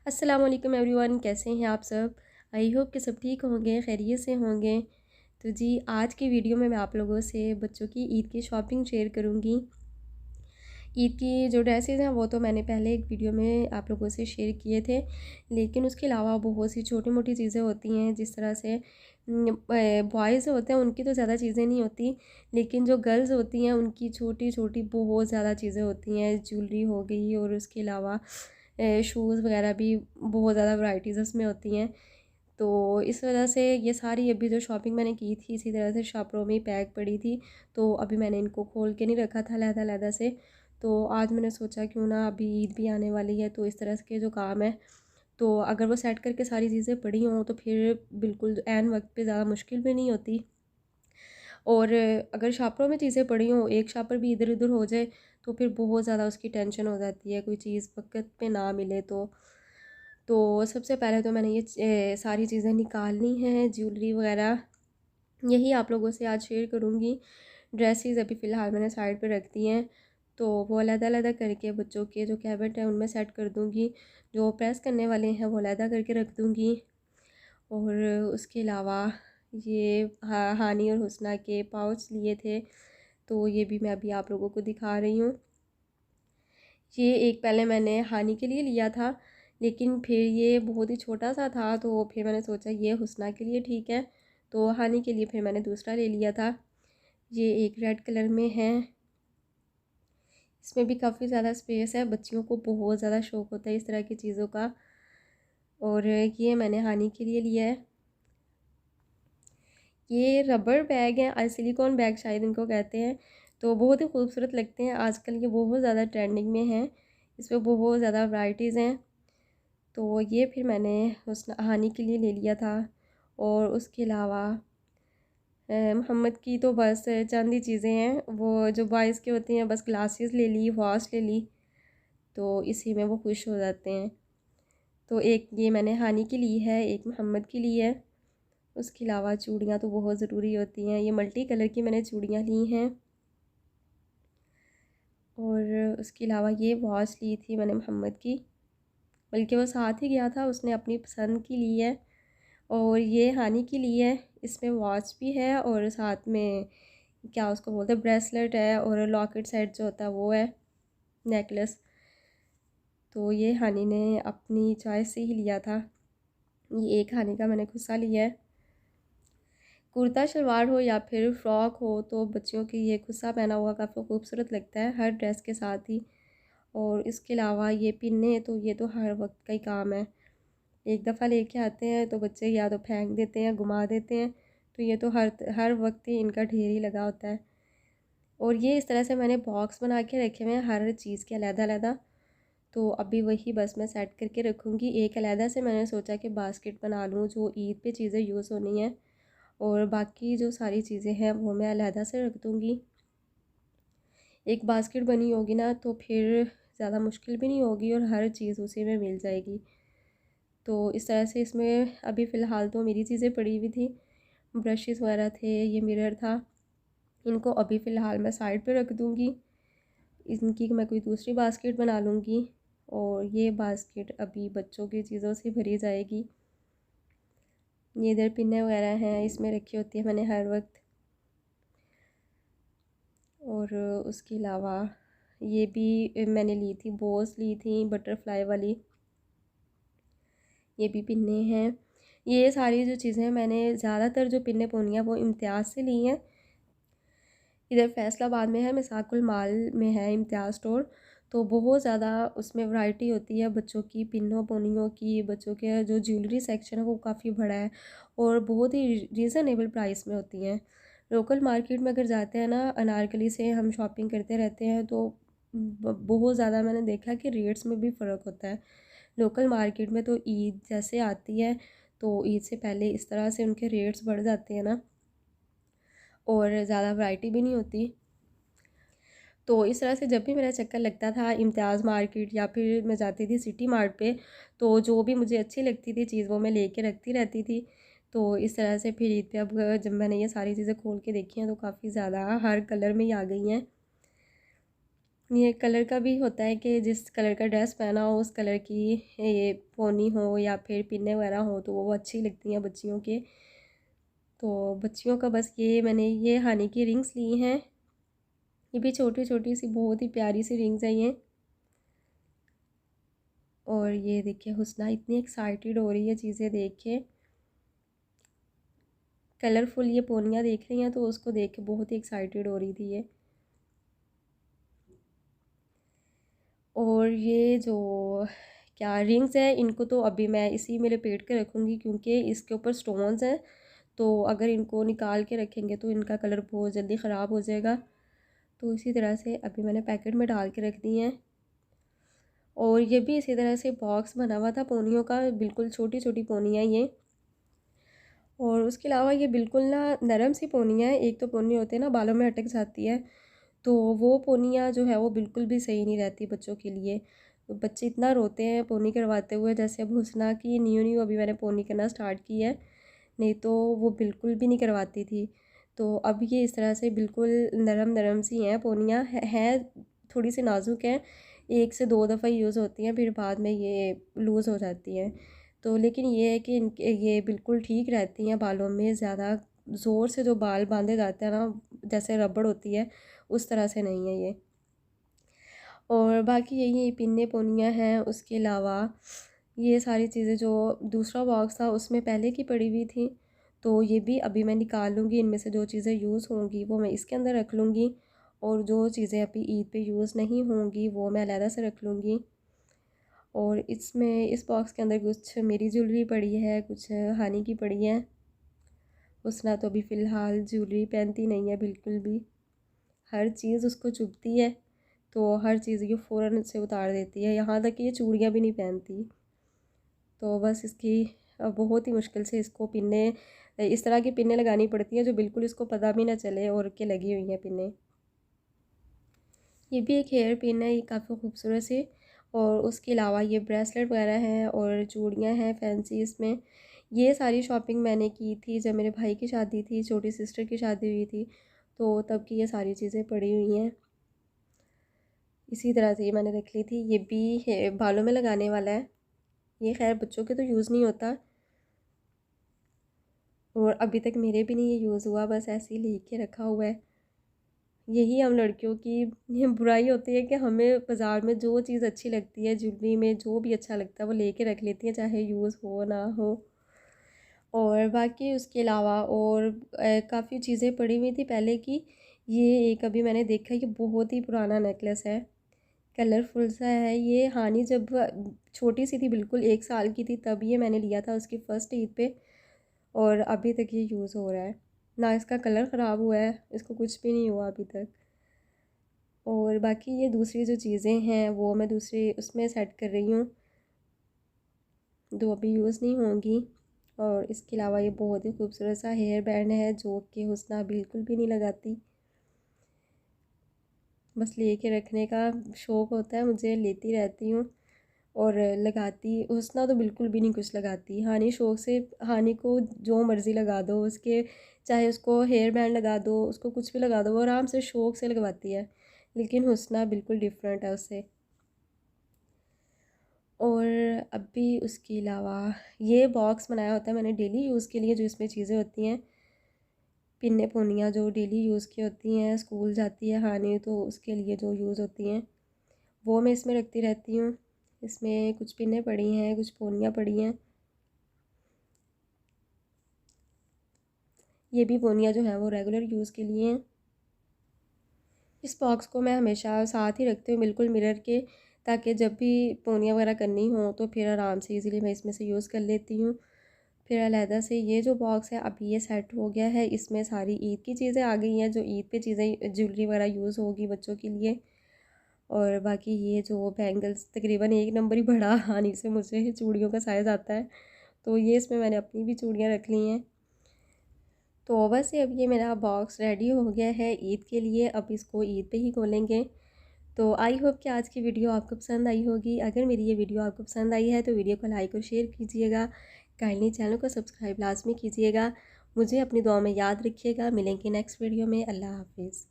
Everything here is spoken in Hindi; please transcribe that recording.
अस्सलाम वालेकुम एवरीवन, कैसे हैं आप सब। आई होप कि सब ठीक होंगे, खैरियत से होंगे। तो जी आज की वीडियो में मैं आप लोगों से बच्चों की ईद की शॉपिंग शेयर करूंगी। ईद की जो ड्रेसेस हैं वो तो मैंने पहले एक वीडियो में आप लोगों से शेयर किए थे, लेकिन उसके अलावा बहुत सी छोटी मोटी चीज़ें होती हैं। जिस तरह से बॉयज़ होते हैं उनकी तो ज़्यादा चीज़ें नहीं होती, लेकिन जो गर्ल्स होती हैं उनकी छोटी छोटी बहुत ज़्यादा चीज़ें होती हैं। ज्वेलरी हो गई और उसके अलावा शूज़ वगैरह भी बहुत ज़्यादा वैराइटीज़ उसमें होती हैं। तो इस वजह से ये सारी अभी जो शॉपिंग मैंने की थी इसी तरह से शॉपरों में ही पैक पड़ी थी, तो अभी मैंने इनको खोल के नहीं रखा था अलहदा-अलहदा से। तो आज मैंने सोचा क्यों ना, अभी ईद भी आने वाली है तो इस तरह के जो काम है, तो अगर वो सेट करके सारी चीज़ें पड़ी हों तो फिर बिल्कुल ऐन वक्त पे ज़्यादा मुश्किल भी नहीं होती। और अगर शापरों में चीज़ें पड़ी हों, एक शापर भी इधर उधर हो जाए तो फिर बहुत ज़्यादा उसकी टेंशन हो जाती है, कोई चीज़ वक़्त पे ना मिले तो सबसे पहले तो मैंने ये सारी चीज़ें निकालनी हैं, ज्वेलरी वगैरह यही आप लोगों से आज शेयर करूँगी। ड्रेसेस अभी फ़िलहाल मैंने साइड पे रख दी हैं, तो वो अलग-अलग करके बच्चों के जो कैबिनेट है उनमें सेट कर दूँगी। जो प्रेस करने वाले हैं वो अलग करके रख दूँगी। और उसके अलावा ये हानी और हुस्ना के पाउच लिए थे, तो ये भी मैं अभी आप लोगों को दिखा रही हूँ। ये एक पहले मैंने हानि के लिए लिया था, लेकिन फिर ये बहुत ही छोटा सा था, तो फिर मैंने सोचा ये हुस्ना के लिए ठीक है, तो हानि के लिए फिर मैंने दूसरा ले लिया था। ये एक रेड कलर में है, इसमें भी काफ़ी ज़्यादा स्पेस है। बच्चियों को बहुत ज़्यादा शौक़ होता है इस तरह की चीज़ों का। और ये मैंने हानि के लिए लिया है। ये रबर बैग है, सिलिकॉन बैग शायद इनको कहते हैं, तो बहुत ही खूबसूरत लगते हैं। आजकल ये बहुत ज़्यादा ट्रेंडिंग में हैं, इसमें बहुत ज़्यादा वैराइटीज़ हैं। तो ये फिर मैंने उस हानि के लिए ले लिया था। और उसके अलावा मोहम्मद की तो बस चंद ही चीज़ें हैं, वो जो बॉयज़ की होती हैं, बस ग्लासेस ले ली, वॉच ले ली, तो इसी में वो खुश हो जाते हैं। तो एक ये मैंने हानि की ली है, एक मोहम्मद की ली है। उसके अलावा चूड़ियाँ तो बहुत ज़रूरी होती हैं, ये मल्टी कलर की मैंने चूड़ियाँ ली हैं। और उसके अलावा ये वॉच ली थी मैंने मोहम्मद की, बल्कि वो साथ ही गया था, उसने अपनी पसंद की ली है। और ये हानि की ली है, इसमें वॉच भी है और साथ में क्या उसको बोलते हैं, ब्रेसलेट है और लॉकेट सेट जो होता है वो है, नेकलेस। तो ये हानि ने अपनी चॉइस से ही लिया था। ये एक हानि का मैंने खुस्सा लिया है। कुर्ता शलवार हो या फिर फ्रॉक हो, तो बच्चियों की ये खुस्सा पहना हुआ काफ़ी खूबसूरत लगता है हर ड्रेस के साथ ही। और इसके अलावा ये पिन्ने, तो ये तो हर वक्त का ही काम है। एक दफ़ा लेके आते हैं तो बच्चे या तो फेंक देते हैं, घुमा देते हैं, तो ये तो हर हर वक्त ही इनका ढेर ही लगा होता है। और ये इस तरह से मैंने बॉक्स बना के रखे हुए हैं हर चीज़ के अलग-अलग। तो अभी वही बस मैं सेट करके रखूँगी। एक अलग से मैंने सोचा कि बास्केट बना लूँ जो ईद पे चीज़ें यूज़ होनी हैं, और बाकी जो सारी चीज़ें हैं वो मैं अलहदा से रख दूँगी। एक बास्केट बनी होगी ना तो फिर ज़्यादा मुश्किल भी नहीं होगी और हर चीज़ उसी में मिल जाएगी। तो इस तरह से इसमें अभी फ़िलहाल तो मेरी चीज़ें पड़ी हुई थी, ब्रशेस वगैरह थे, ये मिरर था, इनको अभी फ़िलहाल मैं साइड पे रख दूँगी। इनकी मैं कोई दूसरी बास्केट बना लूँगी, और ये बास्केट अभी बच्चों की चीज़ों से भरी जाएगी। ये इधर पिन्ने वगैरह हैं, इसमें रखी होती है मैंने हर वक्त। और उसके अलावा ये भी मैंने ली थी, बोस ली थी बटरफ्लाई वाली, ये भी पिन्ने हैं। ये सारी जो चीज़ें हैं मैंने ज़्यादातर जो पिन्ने पोनी हैं वो इम्तियाज़ से ली हैं। इधर फैसलाबाद में है, मिसाकुल माल में है इम्तियाज़ स्टोर, तो बहुत ज़्यादा उसमें वैरायटी होती है बच्चों की पिन्नों पोनियों की। बच्चों के जो ज्वेलरी सेक्शन है वो काफ़ी बड़ा है और बहुत ही रीज़नेबल प्राइस में होती हैं। लोकल मार्केट में अगर जाते हैं ना, अनारकली से हम शॉपिंग करते रहते हैं, तो बहुत ज़्यादा मैंने देखा कि रेट्स में भी फ़र्क होता है। लोकल मार्केट में तो ईद जैसे आती है तो ईद से पहले इस तरह से उनके रेट्स बढ़ जाते हैं ना, और ज़्यादा वैरायटी भी नहीं होती। तो इस तरह से जब भी मेरा चक्कर लगता था इम्तियाज़ मार्केट या फिर मैं जाती थी सिटी मार्ट पे, तो जो भी मुझे अच्छी लगती थी चीज़ वो मैं लेके रखती रहती थी। तो इस तरह से फिर ईद पे अब जब मैंने ये सारी चीज़ें खोल के देखी हैं तो काफ़ी ज़्यादा हर कलर में ही आ गई हैं। ये कलर का भी होता है कि जिस कलर का ड्रेस पहना हो उस कलर की ये पोनी हो या फिर पिन्ने वगैरह हो तो वो अच्छी लगती हैं बच्चियों के। तो बच्चियों का बस ये मैंने ये हानी की रिंग्स ली हैं। ये भी छोटी छोटी सी बहुत ही प्यारी सी रिंग्स हैं ये। और ये देखिए हुस्ना इतनी एक्साइटेड हो रही है चीज़ें देख के। कलरफुल ये पोनियाँ देख रही हैं तो उसको देख के बहुत ही एक्साइटेड हो रही थी ये। और ये जो क्या रिंग्स है इनको तो अभी मैं इसी में लपेट के रखूँगी क्योंकि इसके ऊपर स्टोन्स हैं। तो अगर इनको निकाल के रखेंगे तो इनका कलर बहुत जल्दी ख़राब हो जाएगा। तो इसी तरह से अभी मैंने पैकेट में डाल के रख दी हैं। और ये भी इसी तरह से बॉक्स बना हुआ था पोनियों का, बिल्कुल छोटी छोटी पोनियाँ ये। और उसके अलावा ये बिल्कुल ना नरम सी पोनियाँ हैं। एक तो पोनी होती है ना बालों में अटक जाती है, तो वो पोनियाँ जो है वो बिल्कुल भी सही नहीं रहती बच्चों के लिए। तो बच्चे इतना रोते हैं पोनी करवाते हुए। जैसे अब हुस्ना की न्यू न्यू अभी मैंने पोनी करना स्टार्ट की है, नहीं तो वो बिल्कुल भी नहीं करवाती थी। तो अब ये इस तरह से बिल्कुल नरम नरम सी हैं पोनियाँ, हैं थोड़ी सी नाजुक हैं। एक से दो दफ़ा यूज़ होती हैं फिर बाद में ये लूज़ हो जाती हैं। तो लेकिन ये है कि इनके ये बिल्कुल ठीक रहती हैं बालों में। ज़्यादा ज़ोर से जो बाल बांधे जाते हैं ना, जैसे रबड़ होती है उस तरह से नहीं है ये। और बाकी यही पिन्ने पोनियाँ हैं। उसके अलावा ये सारी चीज़ें जो दूसरा बॉक्स था उसमें पहले की पड़ी हुई थी, तो ये भी अभी मैं निकाल लूँगी। इनमें से जो चीज़ें यूज़ होंगी वो मैं इसके अंदर रख लूँगी, और जो चीज़ें अभी ईद पे यूज़ नहीं होंगी वो मैं अलहदा से रख लूँगी। और इसमें इस बॉक्स के अंदर कुछ मेरी ज्वेलरी पड़ी है, कुछ हानी की पड़ी है। उसना तो अभी फ़िलहाल ज्वेलरी पहनती नहीं है बिल्कुल भी। हर चीज़ उसको चुभती है तो हर चीज़ ये फ़ौरन से उतार देती है, यहाँ तक कि ये चूड़ियाँ भी नहीं पहनती। तो बस इसकी बहुत ही मुश्किल से इसको पिन्ने, इस तरह की पिन्ने लगानी पड़ती हैं जो बिल्कुल इसको पता भी ना चले और के लगी हुई हैं पिन्ने। ये भी एक हेयर पिन है, ये काफ़ी खूबसूरत सी। और उसके अलावा ये ब्रेसलेट वगैरह हैं और चूड़ियाँ हैं फैंसी इसमें। ये सारी शॉपिंग मैंने की थी जब मेरे भाई की शादी थी, छोटी सिस्टर की शादी हुई थी, तो तब की ये सारी चीज़ें पड़ी हुई हैं। इसी तरह से ये मैंने रख ली थी। ये भी बालों में लगाने वाला है, ये खैर बच्चों के तो यूज़ नहीं होता और अभी तक मेरे भी नहीं ये यूज़ हुआ, बस ऐसे ही लेके रखा हुआ है। यही हम लड़कियों की ये बुराई होती है कि हमें बाज़ार में जो चीज़ अच्छी लगती है, ज्वेलरी में जो भी अच्छा लगता है वो लेके रख लेती हैं, चाहे यूज़ हो ना हो। और बाकी उसके अलावा और काफ़ी चीज़ें पड़ी हुई थी पहले की। ये एक अभी मैंने देखा, ये बहुत ही पुराना नेकलेस है, कलरफुल सा है ये। हानि जब छोटी सी थी, बिल्कुल 1 साल की थी, तब ये मैंने लिया था उसकी फ़र्स्ट ईद पे, और अभी तक ये यूज़ हो रहा है। ना इसका कलर ख़राब हुआ है, इसको कुछ भी नहीं हुआ अभी तक। और बाकी ये दूसरी जो चीज़ें हैं वो मैं दूसरी उसमें सेट कर रही हूँ, जो अभी यूज़ नहीं होंगी। और इसके अलावा ये बहुत ही खूबसूरत सा हेयर बैंड है जो कि हुस्ना बिल्कुल भी नहीं लगाती, बस लेके रखने का शौक़ होता है मुझे, लेती रहती हूँ। और लगाती हुस्ना तो बिल्कुल भी नहीं कुछ लगाती। हानि शौक़ से, हानि को जो मर्ज़ी लगा दो उसके, चाहे उसको हेयर बैंड लगा दो, उसको कुछ भी लगा दो, वो आराम से शौक़ से लगवाती है। लेकिन हुस्ना बिल्कुल डिफरेंट है उससे। और अभी उसके अलावा ये बॉक्स बनाया होता है मैंने डेली यूज़ के लिए, जो इसमें चीज़ें होती हैं पिन्ने पोनियाँ जो डेली यूज़ की होती हैं, स्कूल जाती है हानि तो उसके लिए जो यूज़ होती हैं वो मैं इसमें रखती रहती हूँ। इसमें कुछ पिन्ने पड़ी हैं, कुछ पोनियाँ पड़ी हैं। ये भी पोनियाँ जो हैं वो रेगुलर यूज़ के लिए हैं। इस बॉक्स को मैं हमेशा साथ ही रखती हूँ बिल्कुल मिरर के, ताकि जब भी पोनियाँ वगैरह करनी हो तो फिर आराम से इजीली मैं इसमें से यूज़ कर लेती हूँ। फिर अलहदा से ये जो बॉक्स है अभी ये सेट हो गया है, इसमें सारी ईद की चीज़ें आ गई हैं, जो ईद पे चीज़ें ज्वेलरी वगैरह यूज़ होगी बच्चों के लिए। और बाकी ये जो बैंगल्स तकरीबन एक नंबर ही बड़ा आनी से मुझे चूड़ियों का साइज़ आता है, तो ये इसमें मैंने अपनी भी चूड़ियाँ रख ली हैं। तो बस ये अब ये मेरा बॉक्स रेडी हो गया है ईद के लिए, अब इसको ईद पे ही खोलेंगे। तो आई होप कि आज की वीडियो आपको पसंद आई होगी। अगर मेरी ये वीडियो आपको पसंद आई है तो वीडियो को लाइक और शेयर कीजिएगा। काइंडली चैनल को सब्सक्राइब लाजमी कीजिएगा। मुझे अपनी दुआ में याद रखिएगा। मिलेंगे नेक्स्ट वीडियो में। अल्लाह हाफिज़।